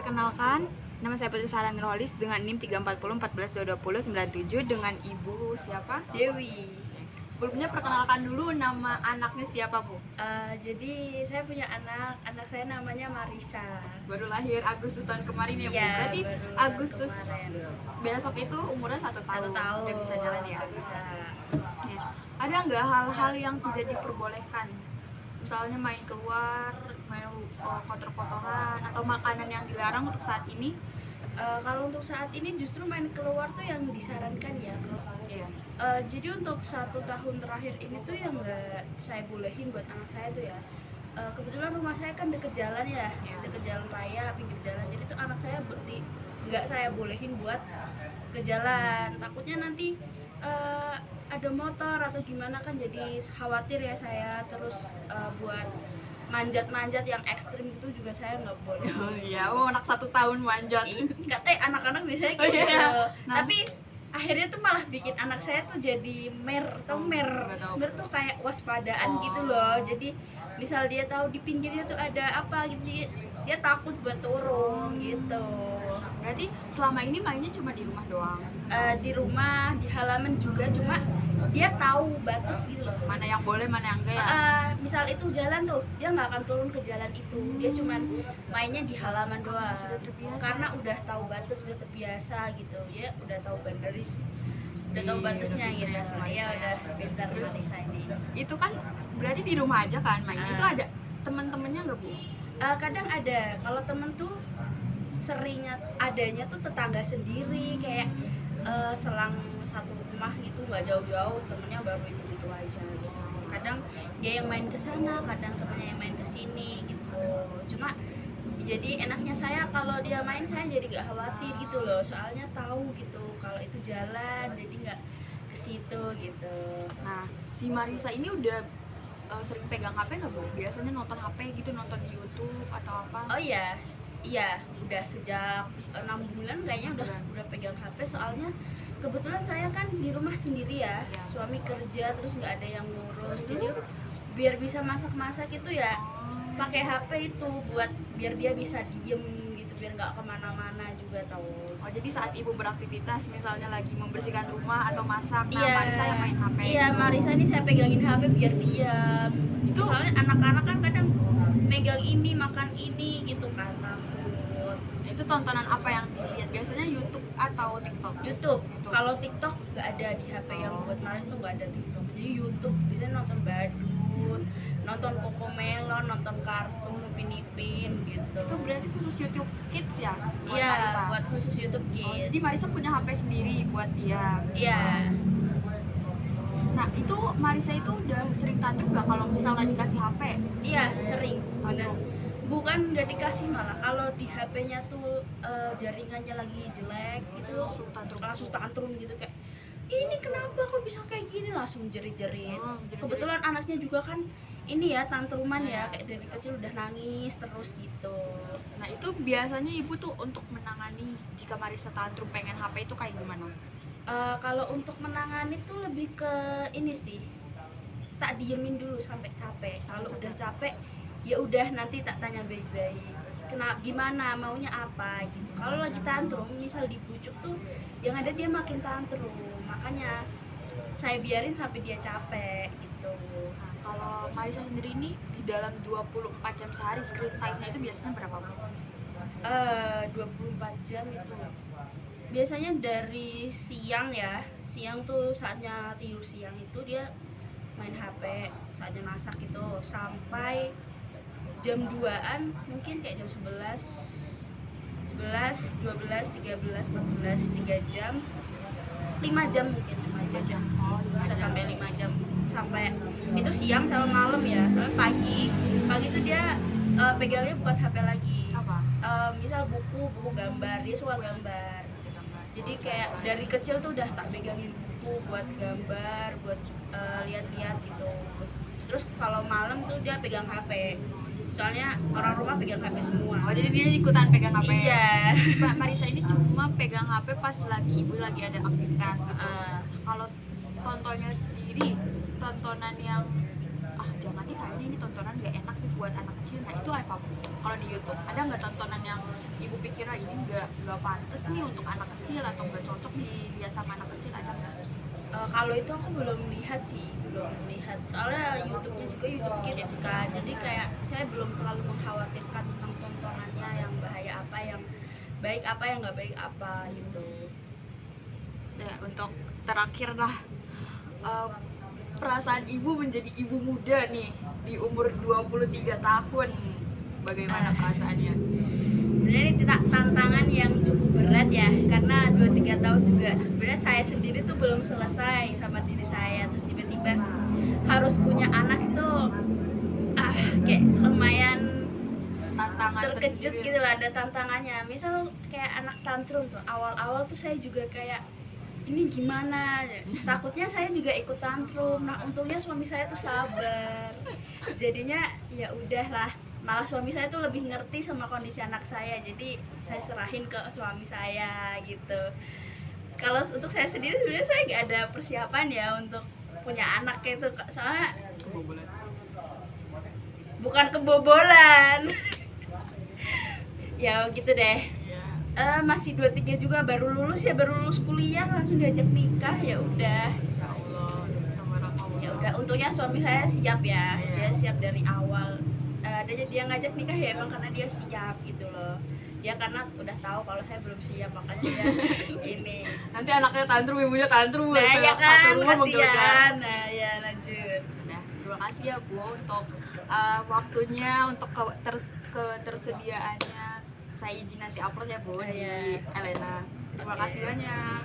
Perkenalkan, nama saya Putri Sarah Nurholis dengan NIM 340 14 220 97 dengan Ibu siapa? Dewi. Sebelumnya perkenalkan dulu nama anaknya siapa, Bu? Jadi saya punya anak saya namanya Marisa. Baru lahir Agustus tahun kemarin ya, Bu? Iya, Berarti baru Agustus kemarin. besok itu umurnya 1 tahun. 1 tahun. Udah bisa jalan ya? Bisa. Ya. Ada nggak hal-hal yang tidak diperbolehkan? Misalnya main keluar, main kotor-kotoran, atau makanan yang dilarang untuk saat ini? Kalau untuk saat ini justru main keluar tuh yang disarankan ya. Iya. Jadi untuk 1 tahun terakhir ini tuh yang nggak saya bolehin buat anak saya tuh ya. Kebetulan rumah saya kan deket jalan ya, deket jalan raya, pinggir jalan. Jadi tuh anak saya nggak saya bolehin buat ke jalan. Takutnya nanti ada motor atau gimana kan, jadi khawatir ya saya. Terus buat manjat-manjat yang ekstrim itu juga saya nggak boleh. Oh iya, anak 1 tahun manjat. Katanya anak-anak biasanya gitu. Iya. Nah. Tapi akhirnya tuh malah bikin anak saya tuh jadi mer tuh kayak waspadaan gitu loh. Jadi misal dia tahu di pinggirnya tuh ada apa gitu, dia takut buat turun gitu. Berarti selama ini mainnya cuma di rumah doang? Di rumah, di halaman juga, cuma dia tahu batas gitu loh. Mana yang boleh, mana yang enggak ya? Misal itu jalan tuh, dia nggak akan turun ke jalan itu. Dia cuman mainnya di halaman doang. Sudah terbiasa. Karena udah tahu batas, udah terbiasa gitu. Ya udah tahu boundaries, udah tahu batasnya gitu. Ya udah pintar Marisa ini. Itu kan berarti di rumah aja kan mainnya. Itu ada teman-temannya nggak, Bu? Kadang ada. Kalau temen tuh seringnya adanya tuh tetangga sendiri, kayak selang satu rumah gitu, nggak jauh-jauh, temennya baru itu aja gitu. Kadang dia yang main ke sana, kadang temennya yang main ke sini gitu. Cuma jadi enaknya saya kalau dia main, saya jadi nggak khawatir gitu loh, soalnya tahu gitu kalau itu jalan, jadi nggak ke situ gitu. Nah, si Marisa ini udah sering pegang HP nggak, Bu? Biasanya nonton HP gitu, nonton di YouTube atau apa? Oh iya, udah sejak 6 bulan kayaknya udah pegang HP. Soalnya kebetulan saya kan di rumah sendiri ya, suami kerja terus nggak ada yang ngurus. Jadi biar bisa masak-masak itu ya pakai HP itu, buat biar dia bisa diem gitu, biar nggak kemana-mana juga tahu. Oh, jadi saat Ibu beraktivitas, misalnya lagi membersihkan rumah atau masak, nah Iya, Marisa yang main HP. Iya, gitu. Marisa ini saya pegangin HP biar diam. Itu soalnya anak-anak kan kadang megang ini, makan ini gitu kan, takut. Itu tontonan apa yang dilihat? Biasanya YouTube atau TikTok? YouTube. Kalau TikTok nggak ada di HP yang buat Marisa tuh, nggak ada TikTok. Jadi YouTube biasanya nonton Badut, nonton Cocomelon, nonton kartun Upin Ipin gitu. Itu berarti khusus YouTube Kids ya? Buat Iya, Marisa? buat khusus YouTube Oh, Kids. jadi Marisa punya HP sendiri buat dia. Iya. Nah, itu Marisa itu udah sering tantrum nggak kalau misalnya dikasih HP? Iya, sering. Bener. Bukan nggak dikasih, malah kalau di HP-nya tuh jaringannya lagi jelek gitu, langsung tantrum gitu, kayak ini kenapa kok bisa kayak gini, langsung jerit-jerit. Kebetulan anaknya juga kan ini ya, tantruman ya, kayak dari kecil udah nangis terus gitu. Nah, itu biasanya Ibu tuh untuk menangani jika Marisa tantrum pengen HP itu kayak gimana? Kalau untuk menangani tuh lebih ke ini sih, tak diemin dulu sampai capek. Kalau udah capek ya udah, nanti tak tanya baik-baik, kenapa, gimana, maunya apa gitu. Kalau lagi tantrum, misal dibujuk tuh yang ada dia makin tantrum, makanya saya biarin sampai dia capek gitu. Nah, kalau Marisa sendiri ini di dalam 24 jam sehari screen time-nya itu biasanya berapa, Bu? 24 jam itu biasanya dari siang ya, siang tuh saatnya tidur siang itu dia main HP, saatnya masak itu sampai jam 2-an, mungkin kayak jam 11, 12, 13, 14, 3 jam, 5 jam mungkin, 5 jam. Bisa sampai 5 jam, sampai itu siang sama malam ya. Soalnya pagi itu dia pegangnya bukan HP lagi. Apa? Misal buku gambar, dia suka gambar. Jadi kayak dari kecil tuh udah tak pegangin buku buat gambar, buat lihat-lihat gitu. Terus kalau malam tuh dia pegang HP. Soalnya orang rumah pegang HP semua. Oh, jadi dia ikutan pegang HP? Iya. Mbak Marisa ini cuma pegang HP pas Ibu lagi ada aktivitas gitu. Kalau tontonnya sendiri, tontonan yang jangan nih kayaknya ini tontonan nggak enak nih buat anak kecil. Nah itu apa Bu? Kalau di YouTube ada nggak tontonan yang ibu pikir "Ah, ini nggak pantas nih untuk anak kecil atau nggak cocok dilihat sama anak kecil", ada nggak? Kalau itu aku belum lihat sih, belum lihat. Soalnya YouTube-nya juga YouTube Kids kan. Jadi kayak saya belum terlalu mengkhawatirkan tentang tontonannya yang bahaya apa, yang baik apa, yang nggak baik apa gitu. Ya, untuk terakhir lah, eh, perasaan ibu menjadi ibu muda nih di umur 23 tahun, bagaimana perasaannya? Sebenarnya ini tantangan yang cukup berat ya, karena 2-3 tahun juga sebenarnya saya sendiri tuh belum selesai sama diri saya, terus tiba-tiba harus punya anak itu kayak lumayan Tantangan terkejut tersendiri. gitu lah, ada tantangannya. Misal kayak anak tantrum tuh, awal-awal tuh saya juga kayak ini gimana, takutnya saya juga ikut tantrum. Nah untungnya suami saya tuh sabar, jadinya ya udahlah, malah suami saya tuh lebih ngerti sama kondisi anak saya, jadi saya serahin ke suami saya gitu. Kalau untuk saya sendiri sebenarnya saya nggak ada persiapan ya untuk punya anak itu, soalnya Kebobolan. bukan kebobolan. Ya gitu deh. Ya, Masih 23 juga, baru lulus kuliah langsung diajak nikah, ya udah. ya Allah, tabarakallah. Ya udah, untungnya suami saya siap ya, Iya. dia siap dari awal. Dia ngajak nikah ya emang karena dia siap gitu loh. Dia karena udah tahu kalau saya belum siap, makanya dia ini. Nanti anaknya tantrum, ibunya tantrum, Nah ya satu kan, rumah menggelegar. kasihan. Nah ya lanjut. Nah, terima kasih ya Bu untuk waktunya, untuk ketersediaannya. Saya izin nanti upload ya Bu di Iya. Elena. Terima Oke. kasih banyak.